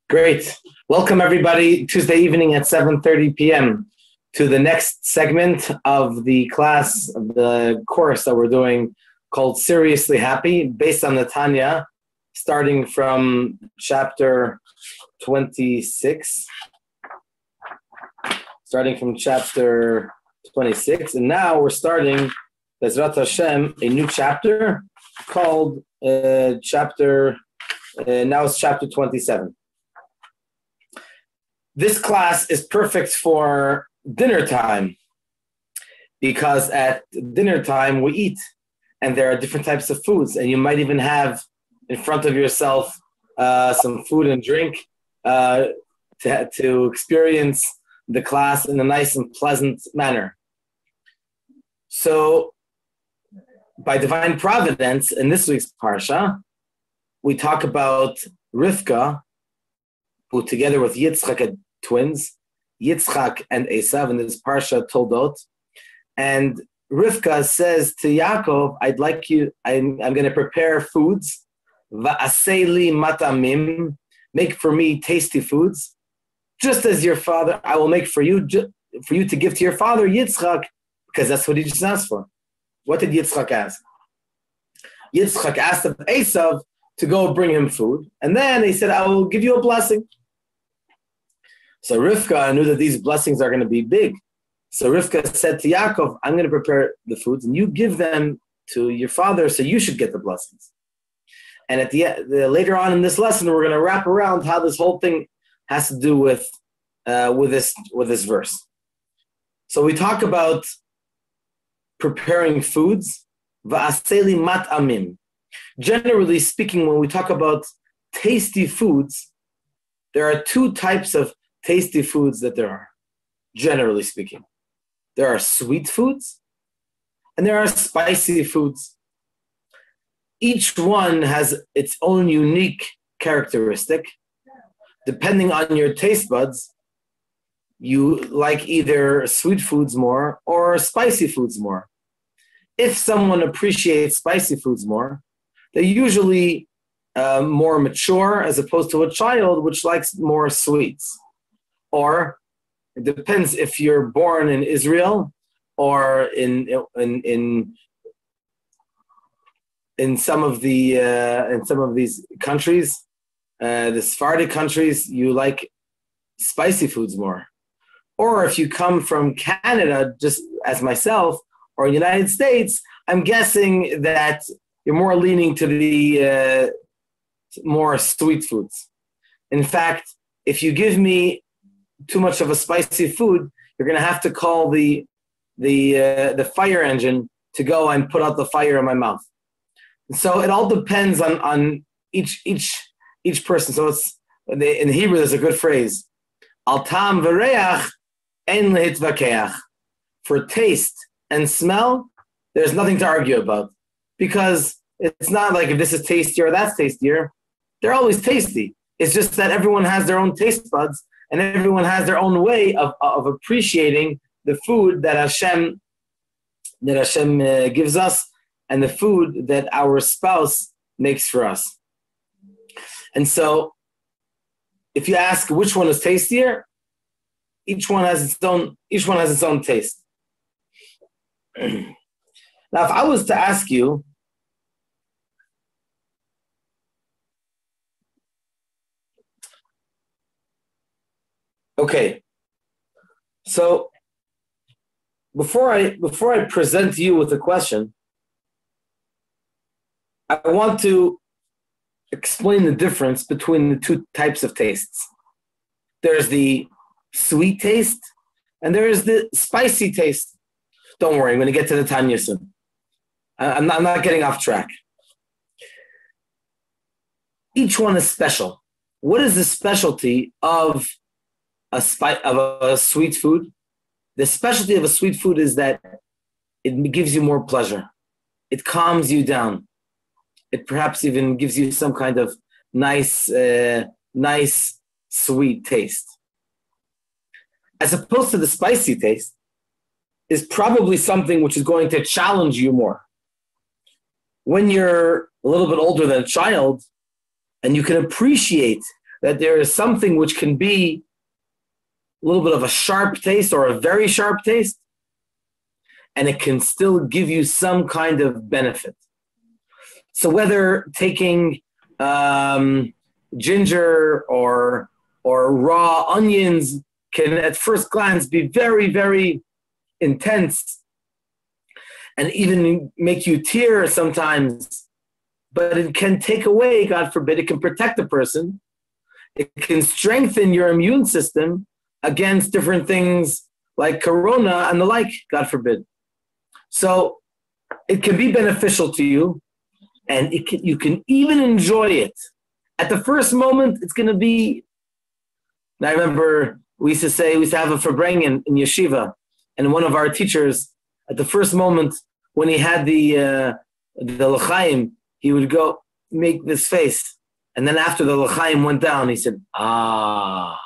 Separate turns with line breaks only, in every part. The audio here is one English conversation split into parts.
Great. Welcome everybody Tuesday evening at 7:30 p.m. to the next segment of the class, of the course that we're doing called Seriously Happy, based on the Tanya, starting from chapter 26. Starting from chapter 26. And now we're starting, Bezrat Hashem, a new chapter called now it's chapter 27. This class is perfect for dinner time because at dinner time we eat and there are different types of foods, and you might even have in front of yourself some food and drink to experience the class in a nice and pleasant manner. So by divine providence, in this week's Parsha, we talk about Rivka, who together with Yitzchak had twins, Yitzchak and Esav, in this Parsha Toldot. And Rivka says to Yaakov, I'm going to prepare foods, va'asei matamim, make for me tasty foods, just as your father, I will make for you to give to your father, Yitzchak, because that's what he just asked for. What did Yitzchak ask? Yitzchak asked of Esav to go bring him food, and then he said, I will give you a blessing. So Rivka knew that these blessings are going to be big. So Rivka said to Yaakov, I'm going to prepare the foods, and you give them to your father, so you should get the blessings. And at later on in this lesson, we're going to wrap around how this whole thing has to do with this verse. So we talk about preparing foods, va'asei matamim. Generally speaking, when we talk about tasty foods, there are two types of tasty foods that there are, generally speaking. There are sweet foods and there are spicy foods. Each one has its own unique characteristic. Depending on your taste buds, you like either sweet foods more or spicy foods more. If someone appreciates spicy foods more, they're usually more mature as opposed to a child which likes more sweets. Or it depends if you're born in Israel or in some of these countries, the Sephardic countries, you like spicy foods more. Or if you come from Canada, just as myself, or United States, I'm guessing that you're more leaning to the more sweet foods. In fact, if you give me too much of a spicy food, you're going to have to call the fire engine to go and put out the fire in my mouth. So it all depends on each person. So it's in Hebrew there's a good phrase, al tam v'reach en lehitvakeach. For taste and smell, there's nothing to argue about, because it's not like if this is tastier or that's tastier. They're always tasty. It's just that everyone has their own taste buds and everyone has their own way of appreciating the food that Hashem gives us and the food that our spouse makes for us. And so if you ask which one is tastier, each one has its own taste. Now, if I was to ask you, okay, so before I present you with a question, I want to explain the difference between the two types of tastes. There's the sweet taste and there is the spicy taste. Don't worry, I'm going to get to the Tanya soon. I'm not getting off track. Each one is special. What is the specialty of a sweet food? The specialty of a sweet food is that it gives you more pleasure. It calms you down. It perhaps even gives you some kind of nice sweet taste. As opposed to the spicy taste, is probably something which is going to challenge you more. When you're a little bit older than a child, and you can appreciate that there is something which can be a little bit of a sharp taste or a very sharp taste, and it can still give you some kind of benefit. So whether taking ginger or raw onions can at first glance be very, very intense and even make you tear sometimes, but it can take away, God forbid, it can protect the person. It can strengthen your immune system against different things like corona and the like, God forbid. So it can be beneficial to you, and you can even enjoy it. At the first moment, it's going to be... I remember we used to have a Verbreng in yeshiva, and one of our teachers, at the first moment, when he had the l'chaim, he would go make this face. And then after the l'chaim went down, he said, ah.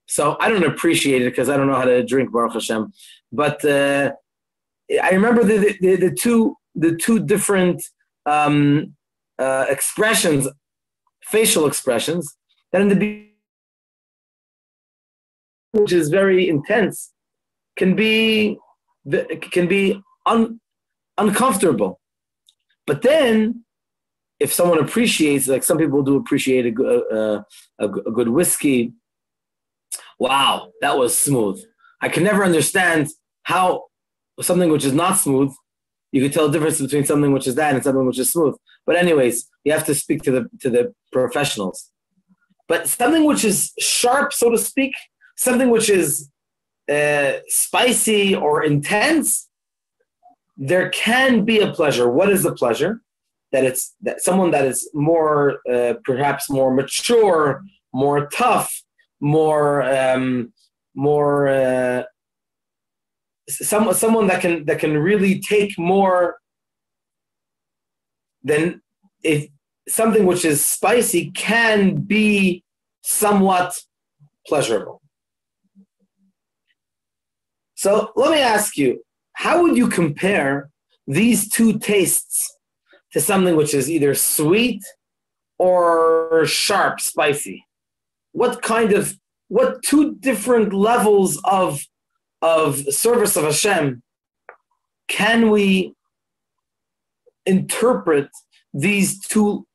So I don't appreciate it because I don't know how to drink, Baruch Hashem. But I remember the two different expressions, facial expressions, that in the beginning, which is very intense, can be uncomfortable. But then, if someone appreciates, like some people do appreciate a good whiskey, wow, that was smooth. I can never understand how something which is not smooth, you can tell the difference between something which is that and something which is smooth. But anyways, you have to speak to the professionals. But something which is sharp, so to speak, something which is spicy or intense, there can be a pleasure. What is the pleasure? That someone that is more, perhaps more mature, more tough, someone that can really take more than if something which is spicy can be somewhat pleasurable. So let me ask you, how would you compare these two tastes to something which is either sweet or sharp, spicy? What two different levels of service of Hashem can we interpret these two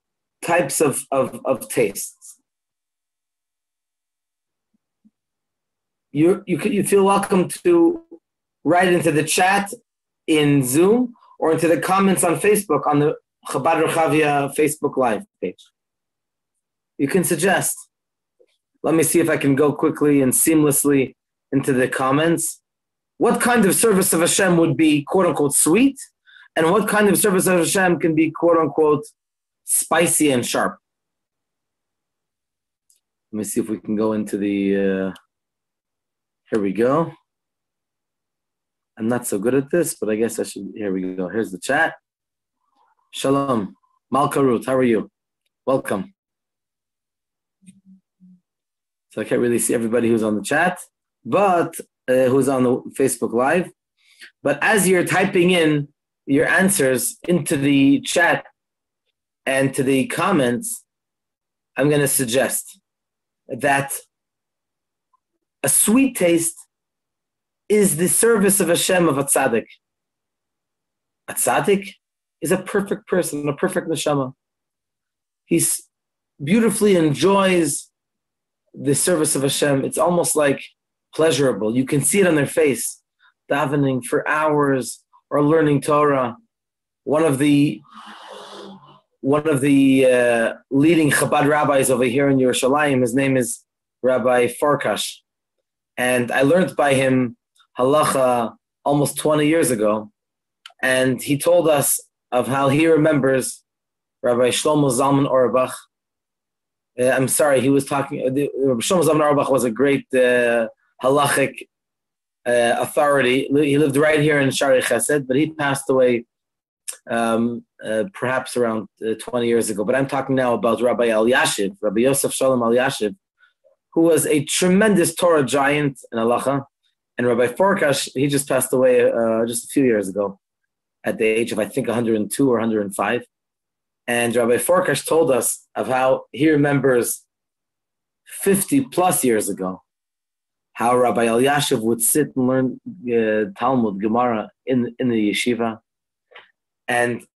types of tastes? You feel welcome to write into the chat in Zoom or into the comments on Facebook on the Chabad Rechavia Facebook Live page. You can suggest. Let me see if I can go quickly and seamlessly into the comments. What kind of service of Hashem would be quote-unquote sweet, and what kind of service of Hashem can be quote-unquote spicy and sharp? Let me see if we can go into the... here we go. I'm not so good at this, but I guess I should... Here we go. Here's the chat. Shalom. Malka Ruth, how are you? Welcome. So I can't really see everybody who's on the chat, but who's on the Facebook Live. But as you're typing in your answers into the chat and to the comments, I'm going to suggest that a sweet taste is the service of Hashem of a tzaddik. A tzaddik is a perfect person, a perfect neshama. He beautifully enjoys the service of Hashem. It's almost like pleasurable. You can see it on their face, davening for hours or learning Torah. One of the leading Chabad rabbis over here in Yerushalayim, his name is Rabbi Farkash, and I learned by him halacha almost 20 years ago, and he told us of how he remembers Rabbi Shlomo Zalman Auerbach. I'm sorry, he was talking. Rabbi Shlomo Zalman Auerbach was a great halachic authority. He lived right here in Shari Chesed, but he passed away perhaps around 20 years ago. But I'm talking now about Rabbi Elyashiv, Rabbi Yosef Shalom Elyashiv, who was a tremendous Torah giant in halacha. And Rabbi Farkash, he just passed away just a few years ago at the age of, I think, 102 or 105. And Rabbi Farkash told us of how he remembers 50 plus years ago, how Rabbi Elyashiv would sit and learn Talmud, Gemara in the yeshiva. And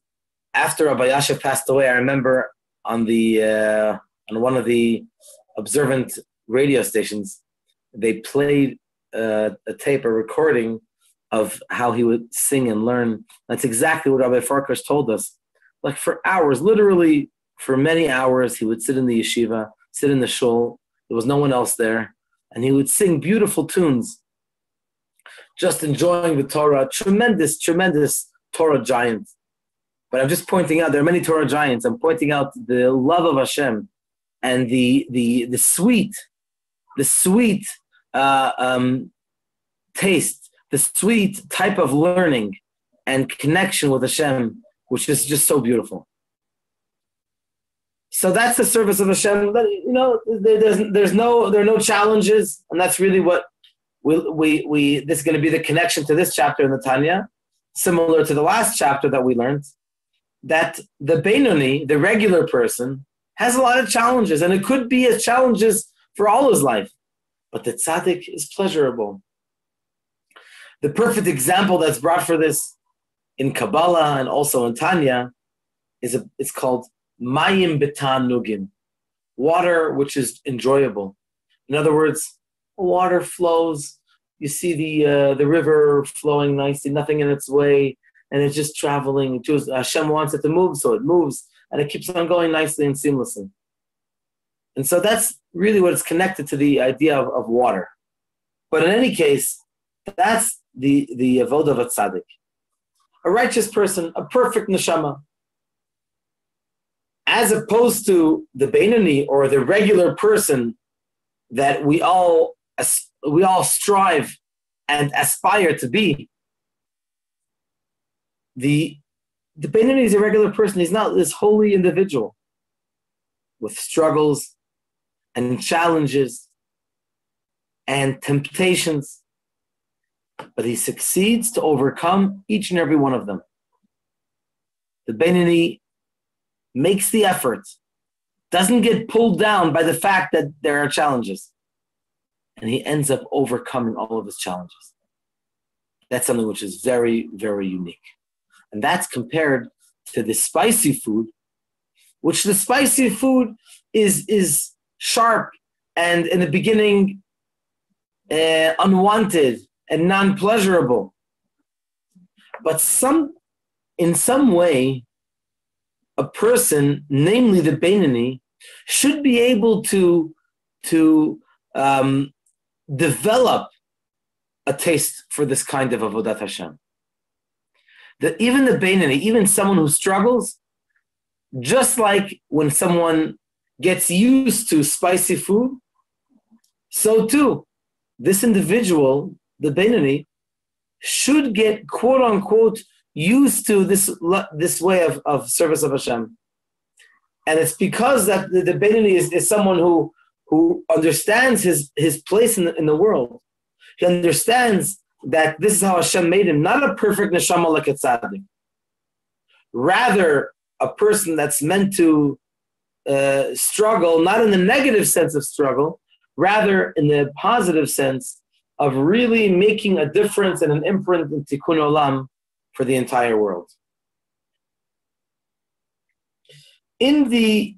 after Rabbi Elyashiv passed away, I remember on one of the observant radio stations, they played a tape, a recording of how he would sing and learn. That's exactly what Rabbi Farkas told us. Like for hours, literally for many hours, he would sit in the yeshiva, sit in the shul. There was no one else there. And he would sing beautiful tunes, just enjoying the Torah. Tremendous, tremendous Torah giant. But I'm just pointing out, there are many Torah giants. I'm pointing out the love of Hashem and the sweet taste, the sweet type of learning and connection with Hashem, which is just so beautiful. So that's the service of Hashem. There are no challenges, and that's really what this is going to be the connection to this chapter in the Tanya, similar to the last chapter that we learned, that the Beinoni, the regular person, has a lot of challenges, and it could be as challenges for all his life. But the tzaddik is pleasurable. The perfect example that's brought for this in Kabbalah and also in Tanya it's called Mayim Betan Nugim, water which is enjoyable. In other words, water flows. You see the river flowing nicely, nothing in its way, and it's just traveling. Hashem wants it to move, so it moves, and it keeps on going nicely and seamlessly. And so that's really what is connected to the idea of water. But in any case, that's the avodah of a tzaddik. A righteous person, a perfect neshama. As opposed to the Beinoni or the regular person that we all strive and aspire to be. The Beinoni is a regular person. He's not this holy individual with struggles and challenges and temptations, but he succeeds to overcome each and every one of them. The Beinoni makes the effort, doesn't get pulled down by the fact that there are challenges, and he ends up overcoming all of his challenges. That's something which is very, very unique. And that's compared to the spicy food, which the spicy food is sharp and in the beginning unwanted and non-pleasurable. But in some way, a person, namely the Beinoni, should be able to develop a taste for this kind of avodat Hashem. That even the Beinoni, even someone who struggles, just like when someone gets used to spicy food, so too, this individual, the Beinoni, should get quote unquote used to this way of service of Hashem. And it's because that the Beinoni is someone who understands his place in the world. He understands that this is how Hashem made him, not a perfect neshama like a tzaddik. Rather, a person that's meant to struggle, not in the negative sense of struggle, rather in the positive sense of really making a difference and an imprint in tikkun olam for the entire world. It's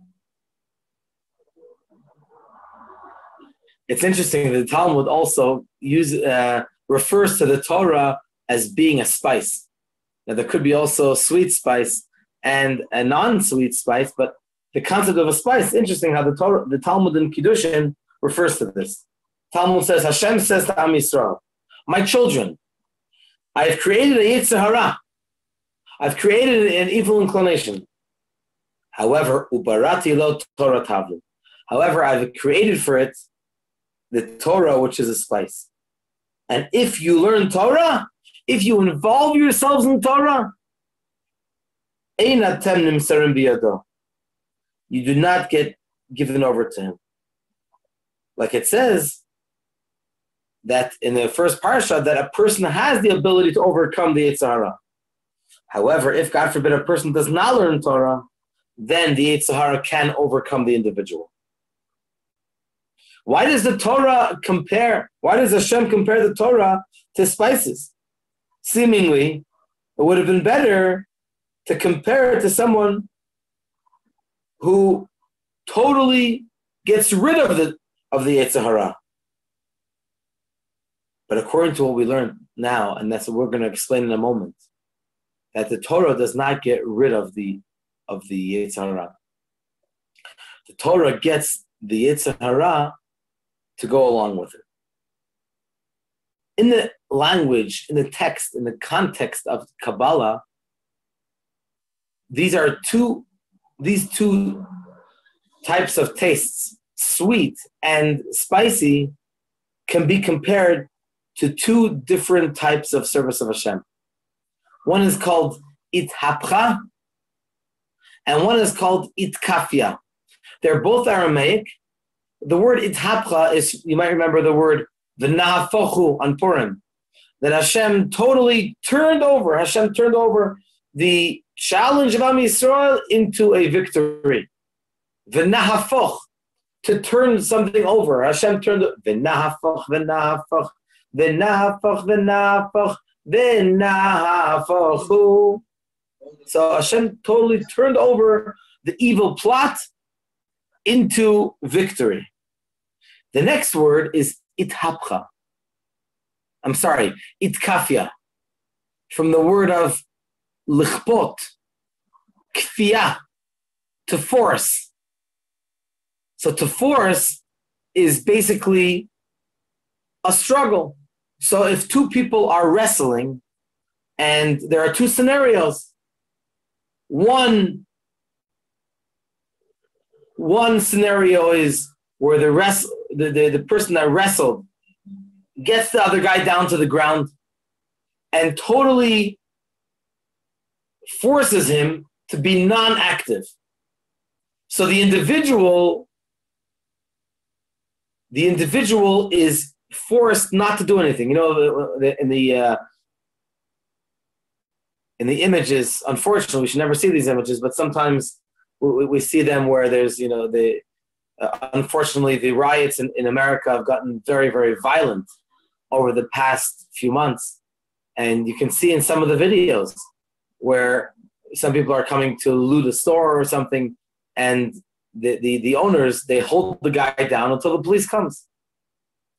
interesting that the Talmud also refers to the Torah as being a spice. Now there could be also sweet spice and a non-sweet spice, but the concept of a spice, interesting how the Talmud in Kiddushin refers to this. Talmud says, Hashem says to Am Yisroel, my children, I have created a Yetzer Hara. I've created an evil inclination. However, ubarati lo Torah tavli. However, I've created for it the Torah, which is a spice. And if you learn Torah, if you involve yourselves in Torah, ein atem nimsarim biyado. You do not get given over to him. Like it says that in the first parsha, that a person has the ability to overcome the Yetzer Hara. However, if God forbid a person does not learn Torah, then the Yetzer Hara can overcome the individual. Why does the Torah compare? Why does Hashem compare the Torah to spices? Seemingly, it would have been better to compare it to someone who totally gets rid of the Yetzer Hara. But according to what we learned now, and that's what we're going to explain in a moment, that the Torah does not get rid of the Yetzer Hara. The Torah gets the Yetzer Hara to go along with it. In the language, in the text, in the context of Kabbalah, these two types of tastes, sweet and spicy, can be compared to two different types of service of Hashem. One is called ithapcha, and one is called itkafia. They're both Aramaic. The word ithapcha is, you might remember the word v'nahafochu on Purim, that Hashem totally turned over the challenge of Am Yisroel into a victory. V'nahafoch, to turn something over. Hashem turned v'nahafoch, v'nahafoch, v'nahafoch, v'nahafoch, v'nahafochu. So Hashem totally turned over the evil plot into victory. The next word is itkafia, from the word of lichpot, kfiyah, to force. So to force is basically a struggle. So if two people are wrestling, and there are two scenarios, one scenario is where the person that wrestled gets the other guy down to the ground and totally forces him to be non-active. So the individual is forced not to do anything. You know, in the images, unfortunately, we should never see these images, but sometimes we see them where there's, unfortunately, the riots in America have gotten very, very violent over the past few months. And you can see in some of the videos where some people are coming to loot a store or something, and the owners, they hold the guy down until the police comes.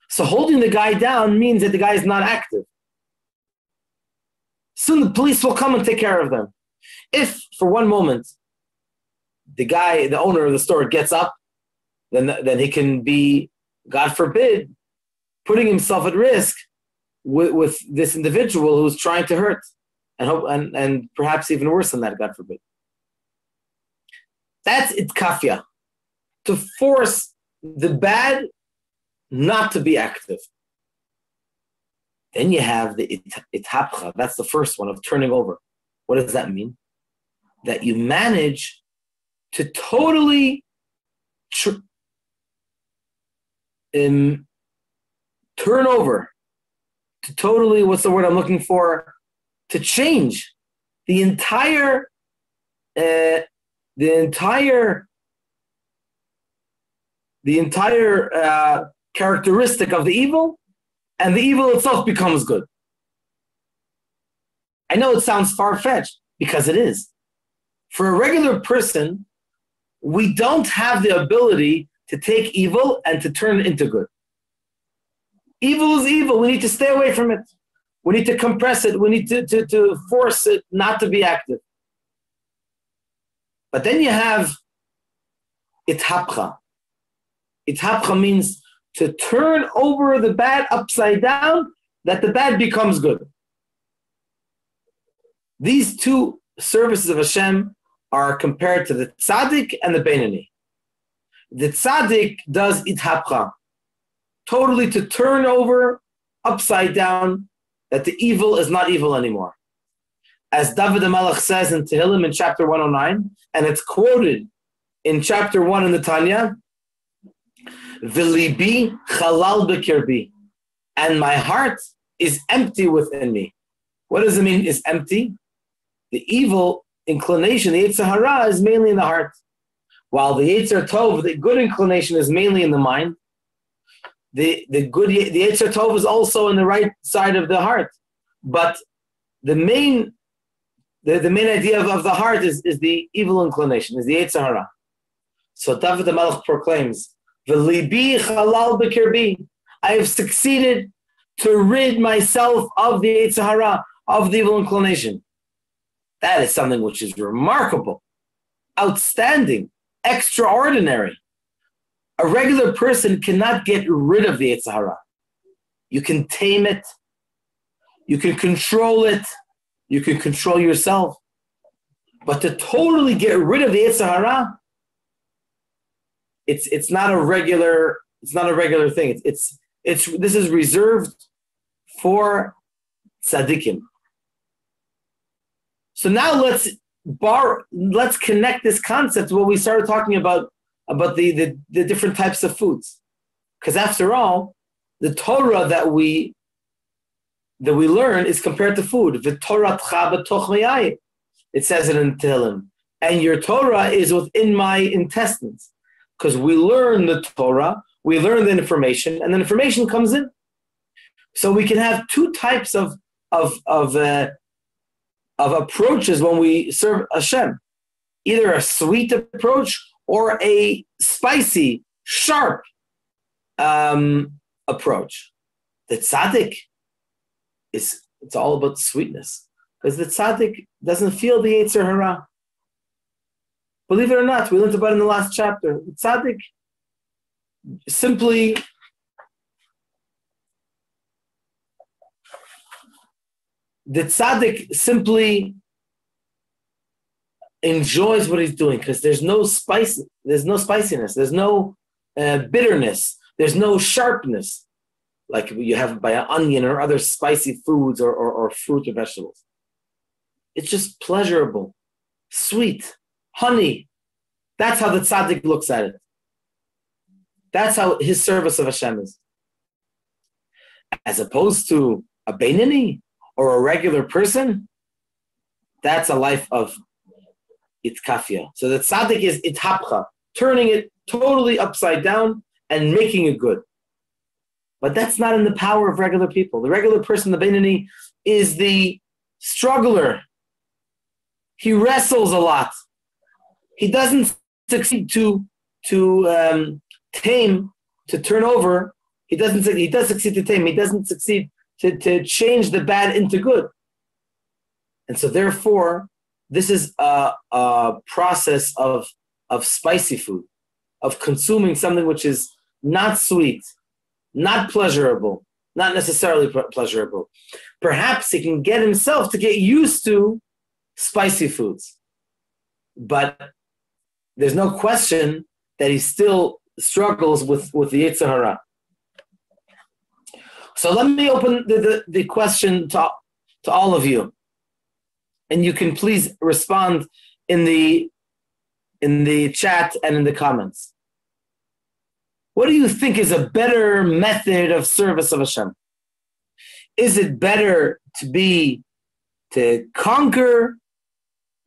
So holding the guy down means that the guy is not active. Soon the police will come and take care of them. If for one moment the owner of the store gets up, then he can be, God forbid, putting himself at risk with this individual who's trying to hurt, and perhaps even worse than that, God forbid. That's itkafia, to force the bad not to be active. Then you have the ithapcha. That's the first one, of turning over. What does that mean? That you manage to totally turn over, to totally, what's the word I'm looking for? To change the entire characteristic of the evil, and the evil itself becomes good. I know it sounds far-fetched, because it is. For a regular person, we don't have the ability to take evil and to turn it into good. Evil is evil. We need to stay away from it. We need to compress it. We need to force it not to be active. But then you have ithapcha. Ithapcha means to turn over the bad upside down, that the bad becomes good. These two services of Hashem are compared to the tzaddik and the beinoni. The tzaddik does ithapcha, totally to turn over upside down, that the evil is not evil anymore. As David HaMelech says in Tehillim in chapter 109, and it's quoted in chapter 1 in the Tanya, V'libi chalal b'kirbi, and my heart is empty within me. What does it mean, is empty? The evil inclination, the Yetzer Hara, is mainly in the heart, while the Yetzer Tov, the good inclination, is mainly in the mind. the Yetzer Tov is also in the right side of the heart, but the main idea of the heart is the evil inclination, is the Yetzer Hara. So David the Melech proclaims, "V'libi chalal b'kirbi." I have succeeded to rid myself of the Yetzer Hara, of the evil inclination. That is something which is remarkable, outstanding, extraordinary. A regular person cannot get rid of the Yetzer Hara. You can tame it, you can control it, you can control yourself. But to totally get rid of the Yetzer Hara, it's not a regular thing. This is reserved for tzaddikim. So now let's connect this concept to what we started talking about the different types of foods. Because after all, the Torah that we learn is compared to food. It says it in Tehillim. And your Torah is within my intestines. Because we learn the Torah, we learn the information, and the information comes in. So we can have two types of approaches when we serve Hashem. Either a sweet approach or a spicy, sharp approach. The tzaddik it's all about sweetness. Because the tzaddik doesn't feel the Yetzer Hara. Believe it or not, we learned about it in the last chapter. The tzaddik simply enjoys what he's doing because there's no spiciness, there's no bitterness, there's no sharpness like you have by an onion or other spicy foods or fruit or vegetables. It's just pleasurable, sweet, honey. That's how the tzaddik looks at it. That's how his service of Hashem is. As opposed to a Beinani or a regular person, that's a life of itkafia. So the tzaddik is ithapcha, turning it totally upside down and making it good. But that's not in the power of regular people. The regular person, the Beinani, is the struggler. He wrestles a lot. He doesn't succeed to tame, to turn over. He does succeed to tame. He doesn't succeed to change the bad into good. And so therefore, this is a process of spicy food, of consuming something which is not sweet, not pleasurable, not necessarily pleasurable. Perhaps he can get himself to get used to spicy foods. But there's no question that he still struggles with the Yetzer Hara. So let me open the question to all of you. And you can please respond in the chat and in the comments. What do you think is a better method of service of Hashem? Is it better to conquer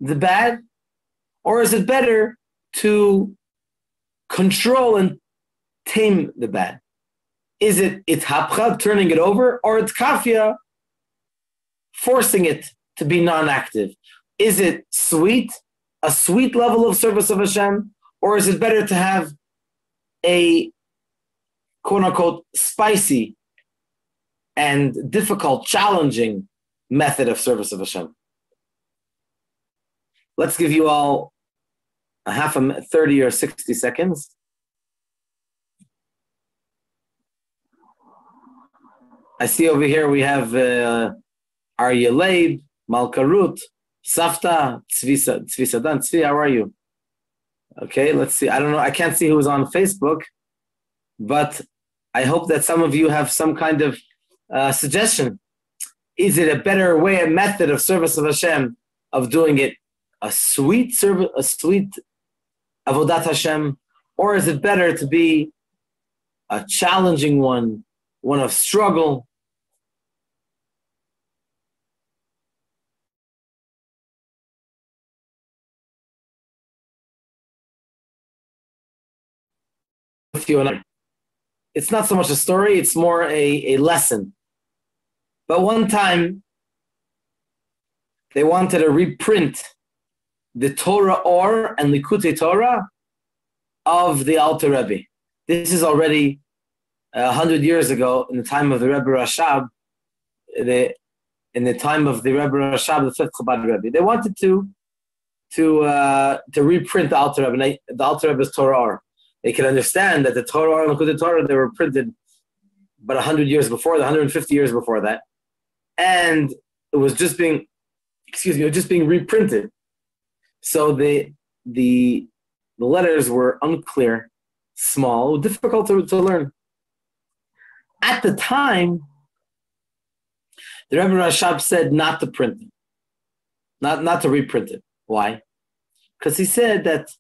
the bad? Or is it better to control and tame the bad? Is it ithapcha, turning it over, or itkafia, forcing it to be non-active? Is it sweet, a sweet level of service of Hashem, or is it better to have a quote-unquote spicy and difficult, challenging method of service of Hashem? Let's give you all 30 or 60 seconds. I see over here we have Arya Leib, Malkarut, Safta, Tzvi Sadan. Tzvi, how are you? Okay, let's see. I don't know. I can't see who's on Facebook, but I hope that some of you have some kind of suggestion. Is it a better way, a method of service of Hashem, of doing it a sweet service, a sweet avodat Hashem, or is it better to be a challenging one of struggle? it's not so much a story, it's more a lesson. But one time, they wanted to reprint the Torah Or and Likutei Torah of the Alter Rebbe. This is already 100 years ago, in the time of the Rebbe Rashab, in the time of the Rebbe Rashab, the fifth Chabad Rebbe. They wanted to reprint the Alter Rebbe, the Alter Rebbe's Torah Or. They could understand that the Torah Or and Likutei Torah, they were printed about 100 years before, 150 years before that. And it was just being reprinted. So the letters were unclear, small, difficult to learn. At the time, the Rebbe Rashab said not to print it, not to reprint it. Why? Because he said that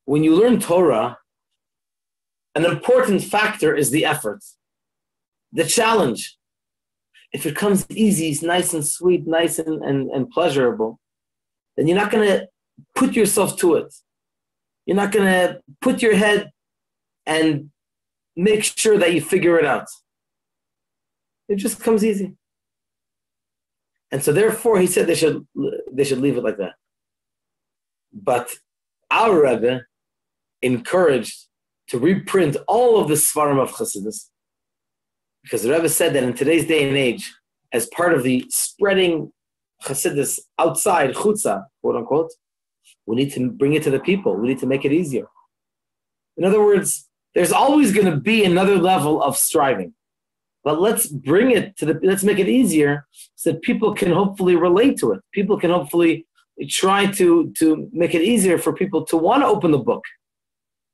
when you learn Torah, an important factor is the effort, the challenge. If it comes easy, it's nice and sweet, nice and pleasurable, then you're not going to put yourself to it. You're not going to put your head and make sure that you figure it out. It just comes easy. And so therefore, he said they should leave it like that. But our Rebbe encouraged to reprint all of the Svarim of Chassidus, because the Rebbe said that in today's day and age, as part of the spreading Chassidus outside, chutza, quote unquote, we need to bring it to the people. We need to make it easier. In other words, there's always going to be another level of striving. But let's bring it let's make it easier so that people can hopefully relate to it. People can hopefully try to make it easier for people to want to open the book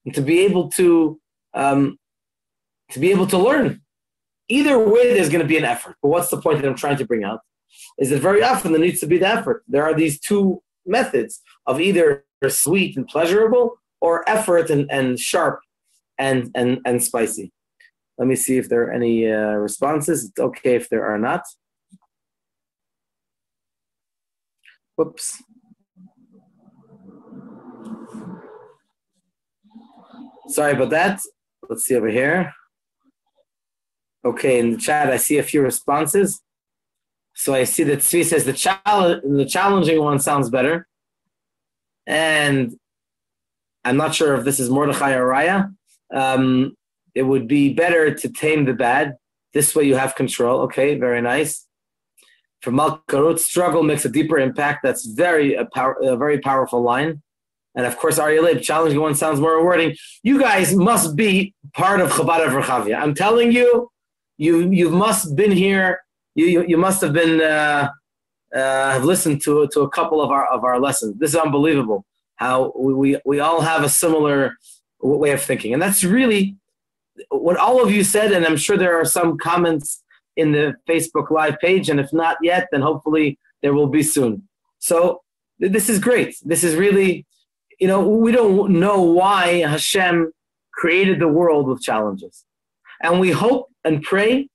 and to be able to learn. Either way, there's going to be an effort. But what's the point that I'm trying to bring out? Is that very often there needs to be the effort. There are these two methods of either sweet and pleasurable or effort and sharp and spicy. Let me see if there are any responses. It's okay if there are not. Whoops. Sorry about that. Let's see over here. Okay, in the chat, I see a few responses. So I see that Tzvi says the challenging one sounds better. And I'm not sure if this is Mordechai or Raya. It would be better to tame the bad. This way you have control. Okay, very nice. For Malkarut, struggle makes a deeper impact. That's a very powerful line. And of course, Aryeh, challenging one sounds more rewarding. You guys must be part of Chabad of Rechavia. I'm telling you, you must have been here. You must have been have listened to a couple of our lessons. This is unbelievable. How we all have a similar way of thinking, and that's really what all of you said. And I'm sure there are some comments in the Facebook Live page, and if not yet, then hopefully there will be soon. So this is great. This is really, we don't know why Hashem created the world with challenges. And we hope and pray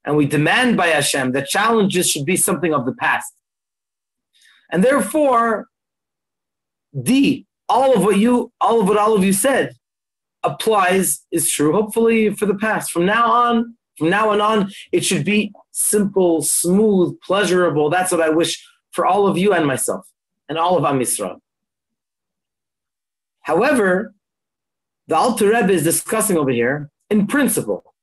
and we demand by Hashem that challenges should be something of the past. And therefore, all of what all of you said applies, is true, hopefully for the past. From now on, it should be simple, smooth, pleasurable. That's what I wish for all of you and myself and all of Am Yisrael. However, the Alter Rebbe is discussing over here in principle.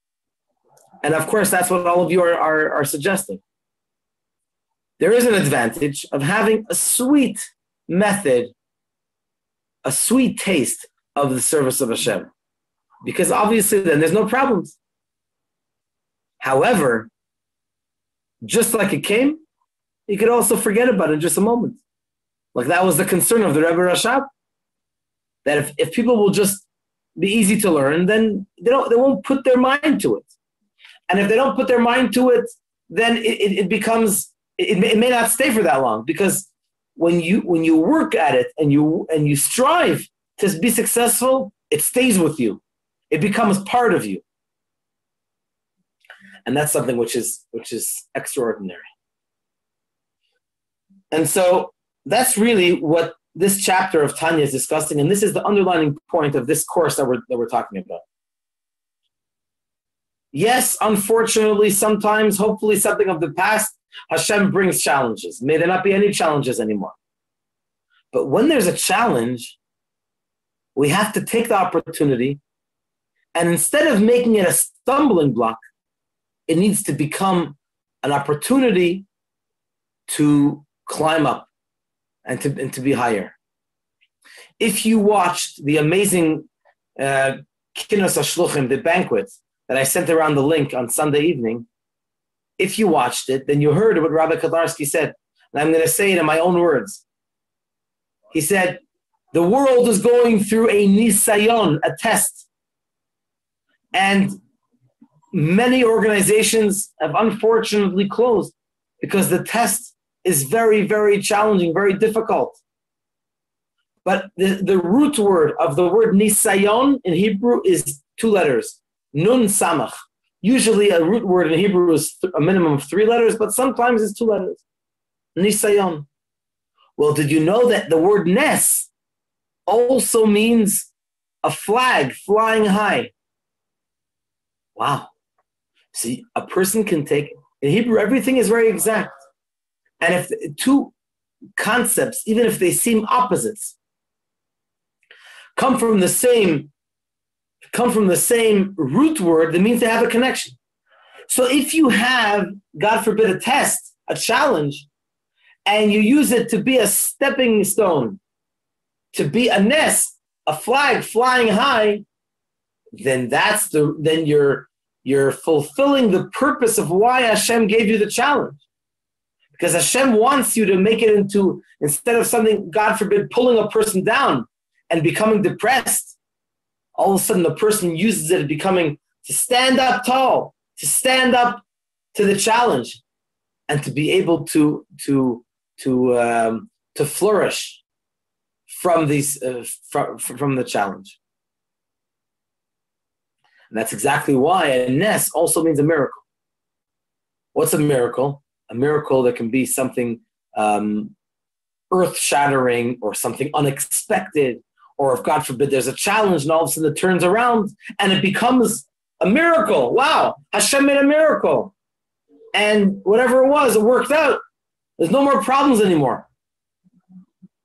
And of course, that's what all of you are suggesting. There is an advantage of having a sweet method, a sweet taste of the service of Hashem. Because obviously then there's no problems. However, just like it came, you could also forget about it in just a moment. Like that was the concern of the Rebbe Rashab. That if people will just be easy to learn, then they won't put their mind to it. And if they don't put their mind to it, then it becomes, it may not stay for that long. Because when you work at it and you strive to be successful, it stays with you. It becomes part of you. And that's something which is extraordinary. And so that's really what this chapter of Tanya is discussing, and this is the underlining point of this course that we're talking about. Yes, unfortunately, sometimes, hopefully something of the past, Hashem brings challenges. May there not be any challenges anymore. But when there's a challenge, we have to take the opportunity, and instead of making it a stumbling block, it needs to become an opportunity to climb up and to be higher. If you watched the amazing Kinos HaShluchim, the banquet, that I sent around the link on Sunday evening, if you watched it, then you heard what Rabbi Kadarsky said. And I'm going to say it in my own words. He said, the world is going through a nisayon, a test. And many organizations have unfortunately closed because the test is very, very challenging, very difficult. But the root word of the word nisayon in Hebrew is 2 letters. Nun samach. Usually a root word in Hebrew is a minimum of 3 letters, but sometimes it's 2 letters. Nisayon. Well, did you know that the word nes also means a flag flying high? Wow. See, a person can take, in Hebrew, everything is very exact. And if 2 concepts, even if they seem opposites, come from the same root word, that means they have a connection. So if you have, God forbid, a test, a challenge, and you use it to be a stepping stone, to be a nest, a flag flying high, then you're fulfilling the purpose of why Hashem gave you the challenge. Because Hashem wants you to make it into, instead of something, God forbid, pulling a person down and becoming depressed, all of a sudden the person uses it to stand up tall, to stand up to the challenge, and to be able to flourish from from the challenge. And that's exactly why a nes also means a miracle. What's a miracle? A miracle that can be something earth-shattering or something unexpected, or if God forbid there's a challenge and all of a sudden it turns around and it becomes a miracle. Wow, Hashem made a miracle. And whatever it was, it worked out. There's no more problems anymore.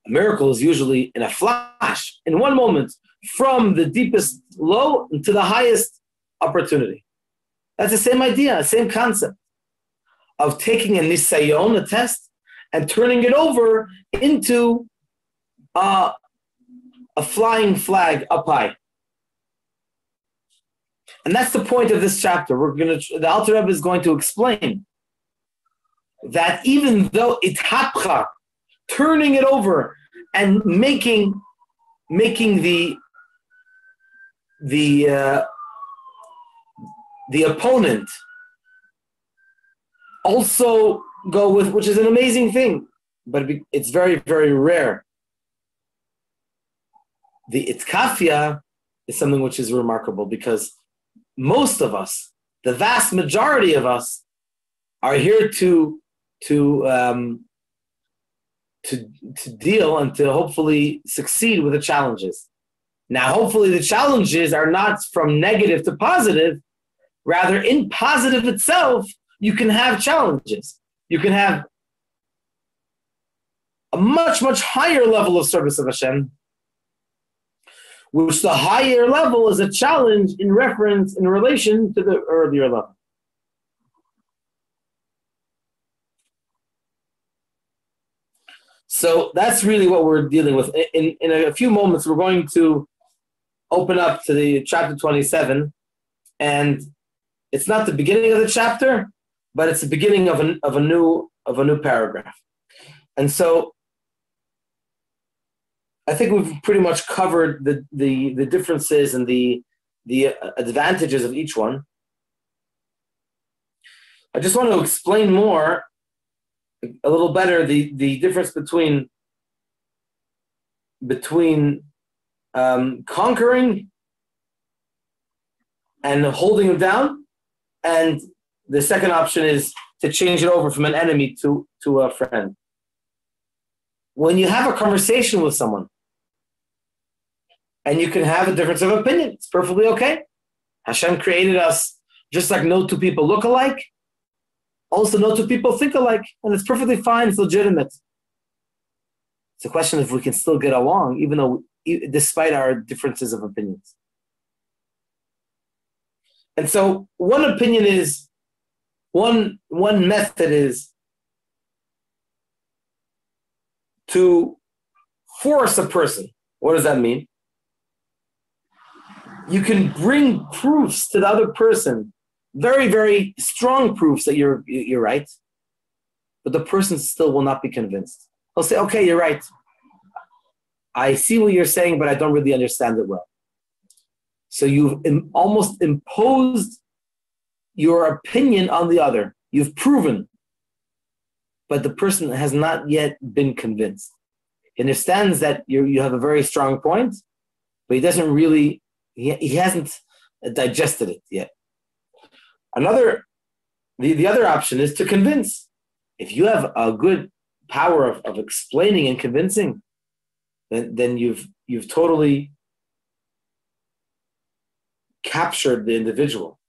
A miracle is usually in a flash, in one moment, from the deepest low to the highest opportunity. That's the same idea, same concept of taking a nisayon, a test, and turning it over into a flying flag up high. And that's the point of this chapter. The Alter Rebbe is going to explain that even though itchapcha, turning it over and making the opponent also go with, which is an amazing thing, but it's very, very rare. The itkafia is something which is remarkable because most of us, the vast majority of us, are here to deal and to hopefully succeed with the challenges. Now, hopefully the challenges are not from negative to positive. Rather, in positive itself, you can have challenges. You can have a much, much higher level of service of Hashem, which the higher level is a challenge in relation to the earlier level. So that's really what we're dealing with. In a few moments, we're going to open up to the chapter 27, and it's not the beginning of the chapter, but it's the beginning of a new paragraph. And so I think we've pretty much covered the differences and the advantages of each one. I just want to explain more, a little better, the difference between conquering and holding them down, and the second option is to change it over from an enemy to a friend. When you have a conversation with someone, and you can have a difference of opinion, it's perfectly okay. Hashem created us Just like no two people look alike, also no two people think alike, and it's perfectly fine, it's legitimate. It's a question if we can still get along, even though, despite our differences of opinions. And so one opinion is, one method is to force a person. What does that mean? You can bring proofs to the other person, very, very strong proofs that you're right, but the person still will not be convinced. He'll say, okay, you're right. I see what you're saying, but I don't really understand it well. So you've almost imposed your opinion on the other. You've proven, but the person has not yet been convinced. He understands that you have a very strong point, but he doesn't really, he hasn't digested it yet. The other option is to convince. If you have a good power of explaining and convincing, then you've totally captured the individual,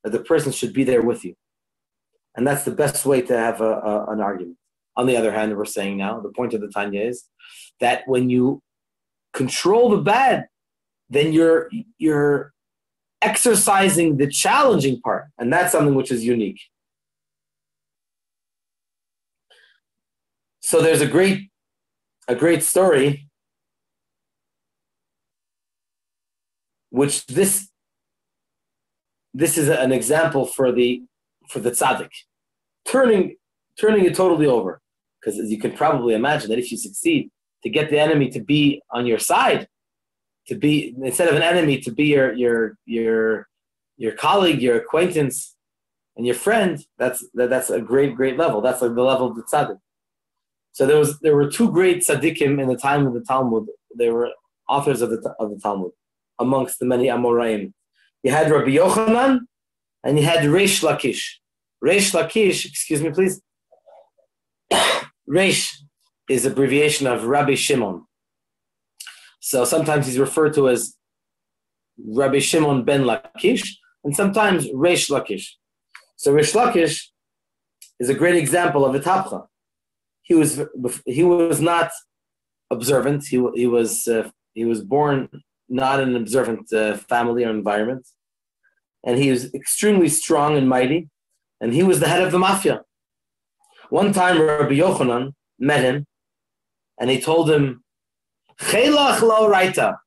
that the person should be there with you. And that's the best way to have an argument. On the other hand, we're saying now, the point of the Tanya is that when you control the bad, then you're exercising the challenging part, and that's something which is unique. So there's a great story, which this is an example for the tzaddik, turning it totally over. Because as you can probably imagine, that if you succeed to get the enemy to be on your side, to be, instead of an enemy, to be your colleague, your acquaintance, and your friend, that's a great level. That's like the level of the tzaddik. So there were two great tzaddikim in the time of the Talmud. They were authors of the Talmud, amongst the many Amoraim. You had Rabbi Yochanan, and you had Reish Lakish. Reish Lakish, excuse me, please. Reish is abbreviation of Rabbi Shimon. So sometimes he's referred to as Rabbi Shimon ben Lakish, and sometimes Reish Lakish. So Reish Lakish is a great example of Itapcha. He was not observant. He was born not in an observant family or environment, and he was extremely strong and mighty, and he was the head of the mafia. One time, Rabbi Yochanan met him, and he told him, "Chelach lo raita.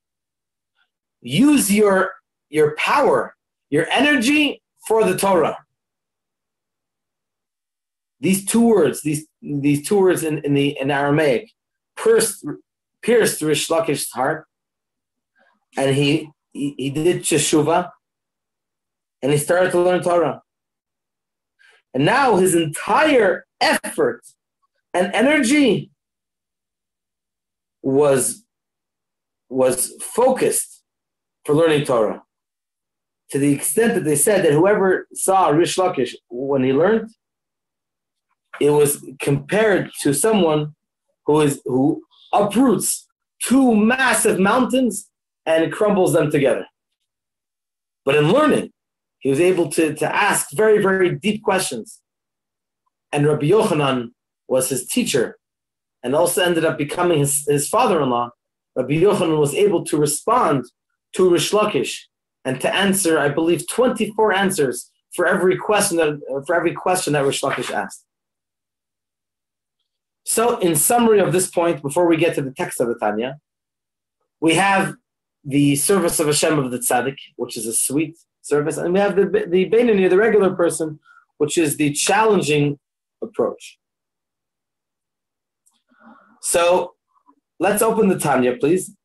Use your power, your energy for the Torah." These two words in Aramaic pierced Reish Lakish's heart, and he did teshuvah, and he started to learn Torah. And now his entire effort and energy was focused for learning Torah, to the extent that they said that whoever saw Reish Lakish when he learned, it was compared to someone who uproots two massive mountains and crumbles them together. But in learning, he was able to ask very, very deep questions. And Rabbi Yochanan was his teacher and also ended up becoming his father-in-law. Rabbi Yochanan was able to respond to Reish Lakish and to answer, I believe, 24 answers for every question that Reish Lakish asked. So, in summary of this point, before we get to the text of the Tanya, we have the service of Hashem of the tzaddik, which is a sweet service, and we have the Beinoni, the regular person, which is the challenging approach. So, let's open the Tanya, please,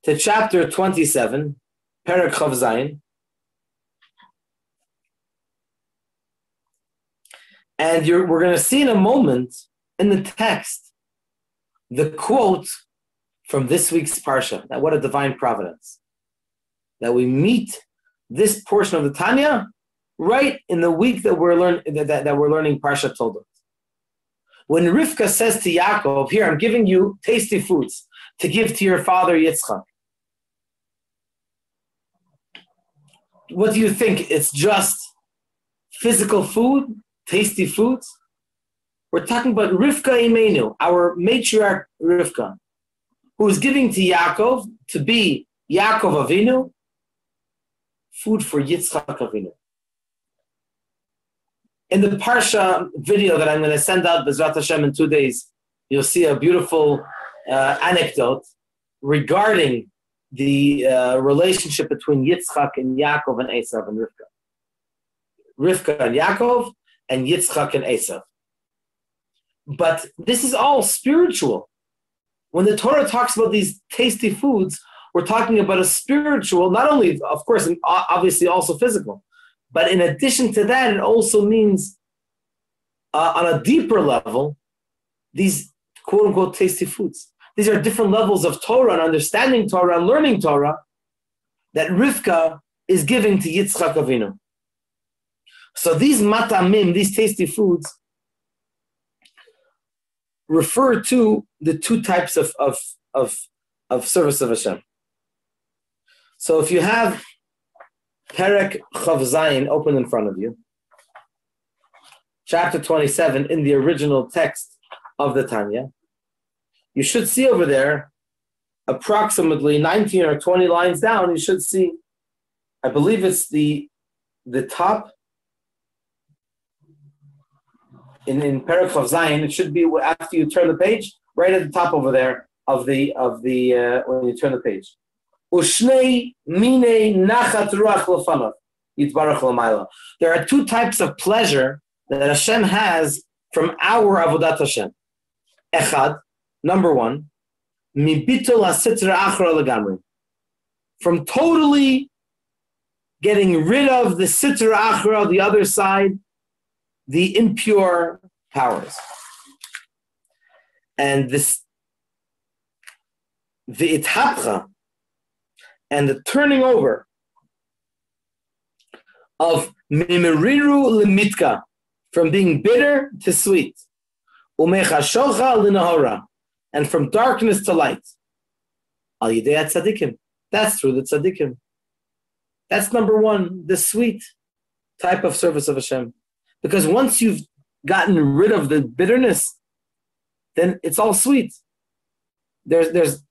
to chapter 27, Perek Chav Zayin. And we're going to see in a moment in the text the quote from this week's Parsha. That what a divine providence. That we meet this portion of the Tanya right in the week that we're learning Parsha Toldot. When Rivka says to Yaakov, "Here, I'm giving you tasty foods to give to your father Yitzchak." what do you think? It's just physical food, tasty foods? We're talking about Rivka Imenu, our matriarch Rivka, who is giving to Yaakov, to be Yaakov Avinu, food for Yitzchak Avinu. In the Parsha video that I'm going to send out, Bezrat Hashem, in 2 days, you'll see a beautiful anecdote regarding the relationship between Yitzchak and Yaakov and Esav and Rivka. Rivka and Yaakov, and Yitzchak and Esav. But this is all spiritual. When the Torah talks about these tasty foods, we're talking about a spiritual, not only, of course, obviously also physical, but in addition to that, it also means on a deeper level, these quote-unquote tasty foods. These are different levels of Torah and understanding Torah and learning Torah that Rivka is giving to Yitzchak Avinu. So these matamim, these tasty foods, refer to the two types of service of Hashem. So if you have Perek Chav Zayin open in front of you, chapter 27 in the original text of the Tanya, you should see over there, approximately 19 or 20 lines down, you should see, I believe it's the top, in Perek Chav Zayin, it should be after you turn the page, right at the top over there of the when you turn the page. Ushnei mine nachat ruach lefanav yitbarach l'mayla. There are two types of pleasure that Hashem has from our avodat Hashem. Echad, number one, mibitul hasitra achra legamri, from totally getting rid of the sitra achra, the other side, the impure powers. And this, the itapcha, and the turning over of mimeriru lemitka, from being bitter to sweet, umechashocha linahora, and from darkness to light. Al yidei tzaddikim. That's through the tzaddikim. That's number one, the sweet type of service of Hashem. Because once you've gotten rid of the bitterness, then it's all sweet. There's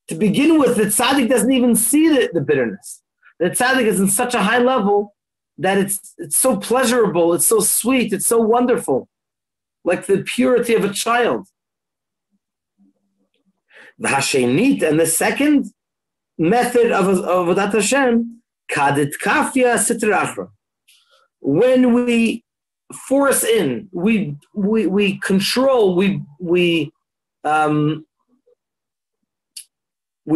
to begin with, the tzaddik doesn't even see the bitterness. The tzaddik is in such a high level that it's so pleasurable, it's so sweet, it's so wonderful, like the purity of a child. The Hashemit, and the second method of Avodat Hashem, kadit kafia sitra achra. When we force in, we control, we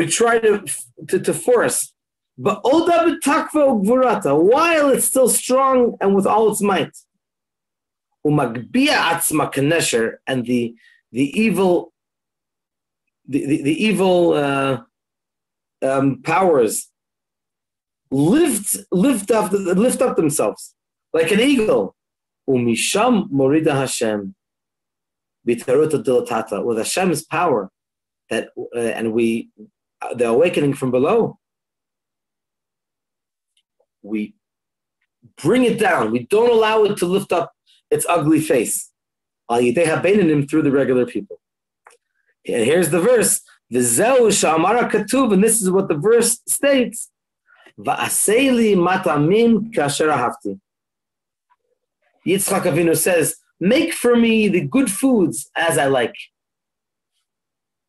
try to force, but oda b'takva ugvurata, while it's still strong and with all its might. Umagbia atzma kanesher, and the evil powers lift up themselves like an eagle. Umisham morida Hashem b'taruta dilatata, with Hashem's power, that and the awakening from below, we bring it down. We don't allow it to lift up its ugly face. Al yidei habeinim, through the regular people. And here's the verse. V'zeu sha'amara katuv, and this is what the verse states. Va'aseli matamim kasher ahavti. Yitzchak Avinu says, make for me the good foods as I like.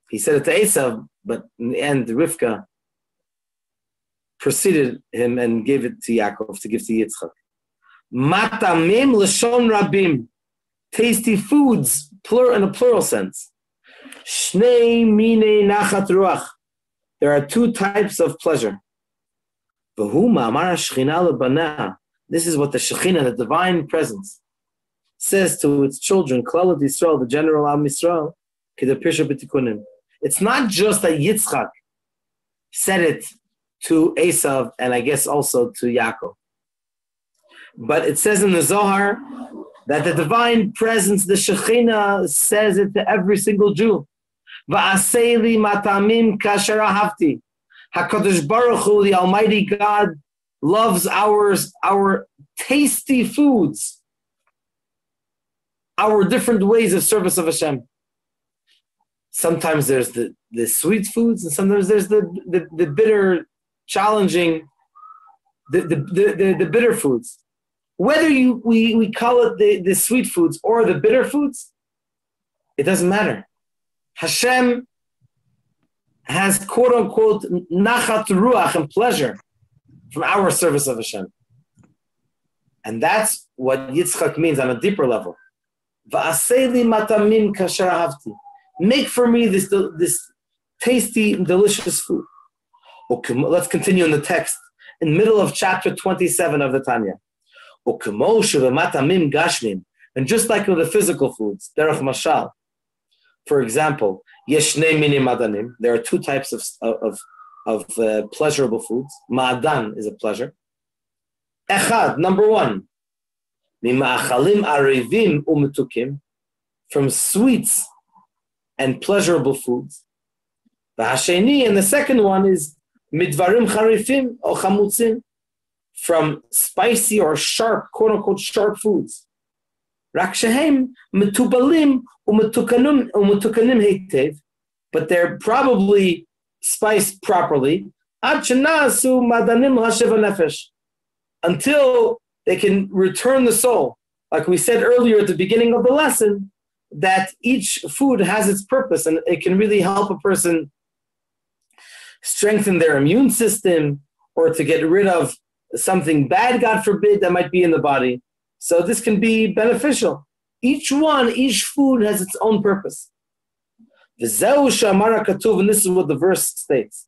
He said it to Esav, but in the end, Rivka preceded him and gave it to Yaakov to give to Yitzchak. Matamim l'shon rabim, tasty foods, in a plural sense. Shnei mine nachat ruach, there are two types of pleasure. V'huma amar shechina lebana, this is what the Shekhinah, the divine presence, says to its children, Klalat Yisroel, the general Am Yisrael, Kedapirsha b'tikunim. It's not just that Yitzchak said it to Esav and I guess also to Yaakov, but it says in the Zohar that the divine presence, the Shekhinah, says it to every single Jew. Va'aseli matamim kasher ahavti. HaKadosh Baruch Hu, the Almighty God, loves our tasty foods, our different ways of service of Hashem. Sometimes there's the sweet foods, and sometimes there's the bitter, challenging, the bitter foods. Whether we call it the sweet foods or the bitter foods, it doesn't matter. Hashem has quote unquote nachat ruach and pleasure from our service of Hashem. And that's what Yitzchak means on a deeper level. Va'asei matamim kasher ahavti. Make for me this tasty and delicious food. Okay, let's continue in the text. In the middle of chapter 27 of the Tanya. And just like with the physical foods, derech mashal. For example, there are two types of pleasurable foods. Ma'adan is a pleasure. Echad, number one, from sweets and pleasurable foods. V'hasheni, and the second one is midvarim charifim or chamutzim, from spicy or sharp, quote unquote, sharp foods. Rak shehem metubalim umetukanim heitev, but they're probably spiced properly. Ad shenasu madanim hashev nefesh, until they can return the soul. Like we said earlier at the beginning of the lesson, that each food has its purpose and it can really help a person strengthen their immune system or to get rid of something bad, God forbid, that might be in the body. So this can be beneficial. Each food has its own purpose. And this is what the verse states.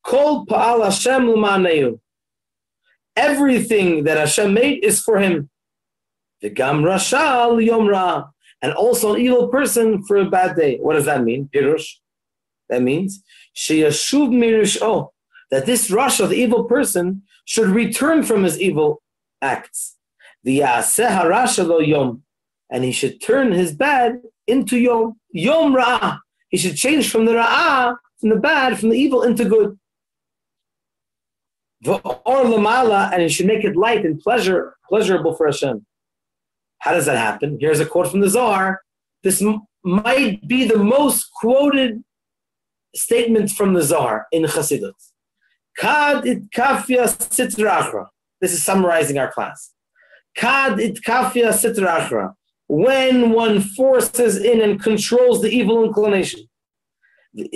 Kol pa'al Hashem l'ma'aneu. Everything that Hashem made is for him. V'gam rasha l'yom ra. And also an evil person for a bad day. What does that mean? Pirush. That means sheyashuv mirish'o, that this rasha, the evil person, should return from his evil acts. V'yaseh harasha lo yom, and he should turn his bad into yom ra'ah. He should change from the ra'ah, from the bad, from the evil into good. V'or lamala, and he should make it light and pleasurable for Hashem. How does that happen? Here's a quote from the Zohar. This might be the most quoted statement from the Zohar in Chassidut. Kad it kafia sitra achra. This is summarizing our class. Kad it kafia sitra achra. When one forces in and controls the evil inclination. And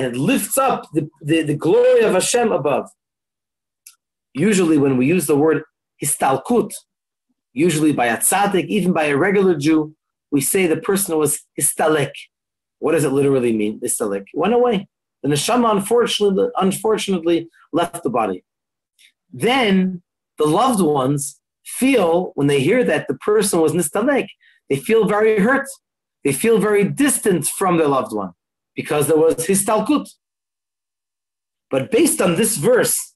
it lifts up the glory of Hashem above. Usually when we use the word histalkut, usually by a tzaddik, even by a regular Jew, we say the person was histalek. What does it literally mean, histalek? Went away. The neshama unfortunately left the body. Then the loved ones feel, when they hear that the person was nistalek, they feel very hurt. They feel very distant from their loved one because there was histalkut. But based on this verse,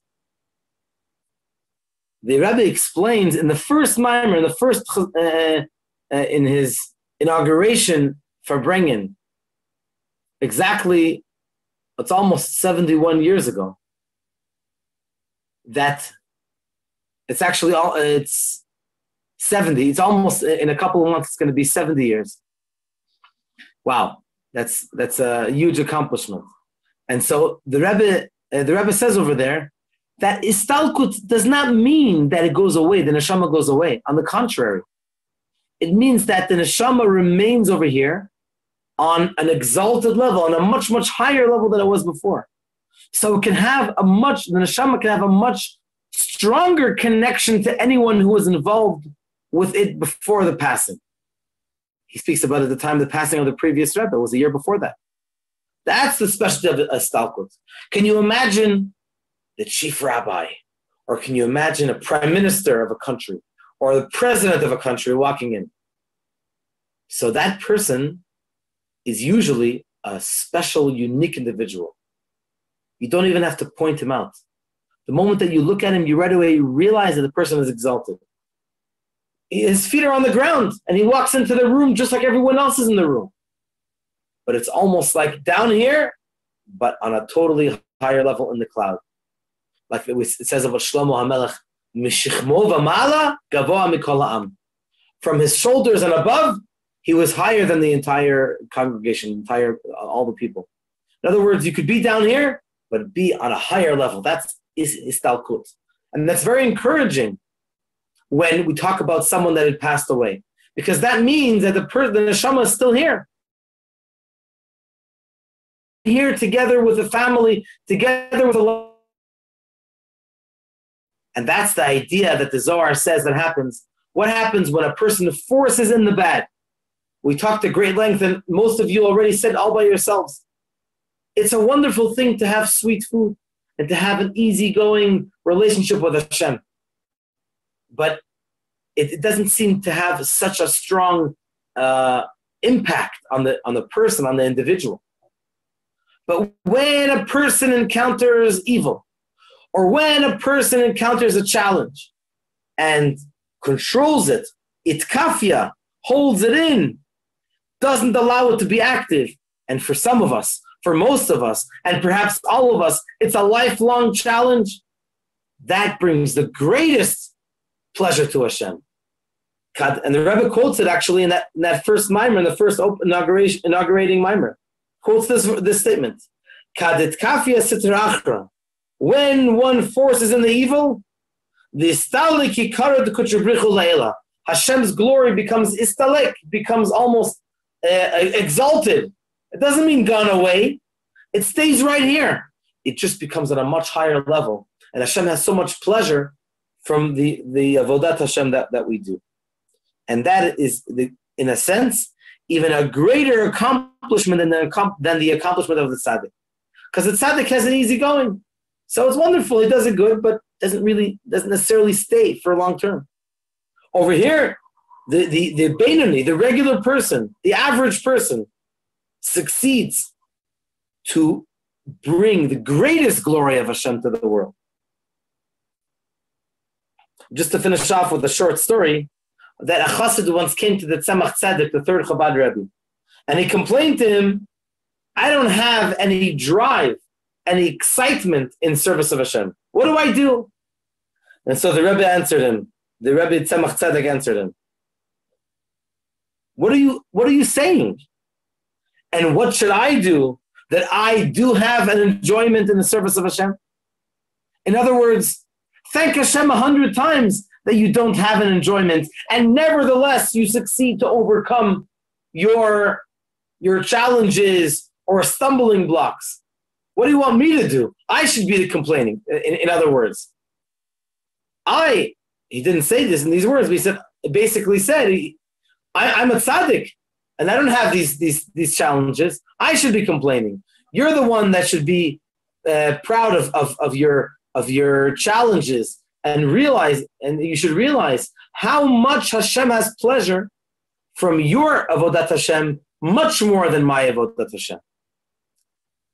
the Rabbi explains in the first mimer, in his inauguration for Brengen, exactly, it's almost 71 years ago, that it's 70. It's almost, in a couple of months, it's going to be 70 years. Wow, that's a huge accomplishment. And so the Rebbe says over there that istalkut does not mean that it goes away, the neshama goes away. On the contrary, it means that the neshama remains over here on an exalted level, on a much, much higher level than it was before. So the neshama can have a much stronger connection to anyone who was involved with it before the passing. He speaks about at the time the passing of the previous Rebbe, it was a year before that. That's the specialty of istalkut. Can you imagine the chief rabbi, or can you imagine a prime minister of a country, or the president of a country walking in? So that person is usually a special, unique individual. You don't even have to point him out. The moment that you look at him, you right away realize that the person is exalted. His feet are on the ground, and he walks into the room just like everyone else is in the room. But it's almost like down here, but on a totally higher level in the cloud. Like it says about Shlomo HaMelech, Mishichmo v'mala gavoa mikol ha'am. From his shoulders and above, he was higher than the entire congregation, all the people. In other words, you could be down here, but be on a higher level. That's istalkut. And that's very encouraging when we talk about someone that had passed away, because that means that the neshama is still here. Here together with the family, together with the. And that's the idea that the Zohar says that happens. What happens when a person forces in the bad? We talked at great length, and most of you already said all by yourselves. It's a wonderful thing to have sweet food and to have an easygoing relationship with Hashem. But it doesn't seem to have such a strong impact on the person, on the individual. But when a person encounters evil, or when a person encounters a challenge and controls it, itkafia, holds it in, doesn't allow it to be active, and for some of us, for most of us, and perhaps all of us, it's a lifelong challenge, that brings the greatest pleasure to Hashem. And the Rebbe quotes it actually in that first mimer, in the first inaugurating mimer. Quotes this statement. When one forces in the evil, Hashem's glory becomes istalek, becomes almost exalted. It doesn't mean gone away. It stays right here. It just becomes at a much higher level. And Hashem has so much pleasure from the avodat Hashem that we do. And that is, in a sense, even a greater accomplishment than the accomplishment of the tzaddik. Because the tzaddik has an easy going. So it's wonderful. He does it good, but doesn't necessarily stay for long term. Over here, the Beinoni, the regular person, the average person, succeeds to bring the greatest glory of Hashem to the world. Just to finish off with a short story, that a chassid once came to the Tzemach Tzedek, the third Chabad Rabbi, and he complained to him, I don't have any drive, any excitement in service of Hashem. What do I do? And so the Rebbe answered him, the Rebbe Tzemach Tzedek answered him, what are you saying? And what should I do that I do have an enjoyment in the service of Hashem? In other words, thank Hashem 100 times that you don't have an enjoyment, and nevertheless you succeed to overcome your challenges or stumbling blocks. What do you want me to do? I should be the complaining. In other words, he didn't say this in these words, but he basically said, I'm a tzaddik, and I don't have these challenges. I should be complaining. You're the one that should be proud of your challenges, and you should realize how much Hashem has pleasure from your avodat Hashem, much more than my avodat Hashem.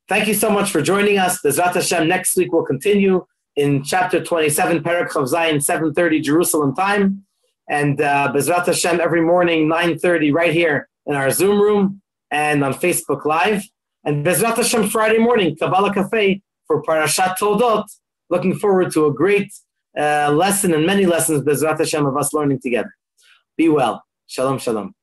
Thank you so much for joining us. Bezrat Hashem, next week we'll continue in chapter 27, Perek Chav Zayin, 7:30 Jerusalem time. And Bezrat Hashem, every morning, 9:30, right here in our Zoom room and on Facebook Live. And Bezrat Hashem, Friday morning, Kabbalah Cafe for Parashat Toldot. Looking forward to a great lesson and many lessons, Bezrat Hashem, of us learning together. Be well. Shalom, shalom.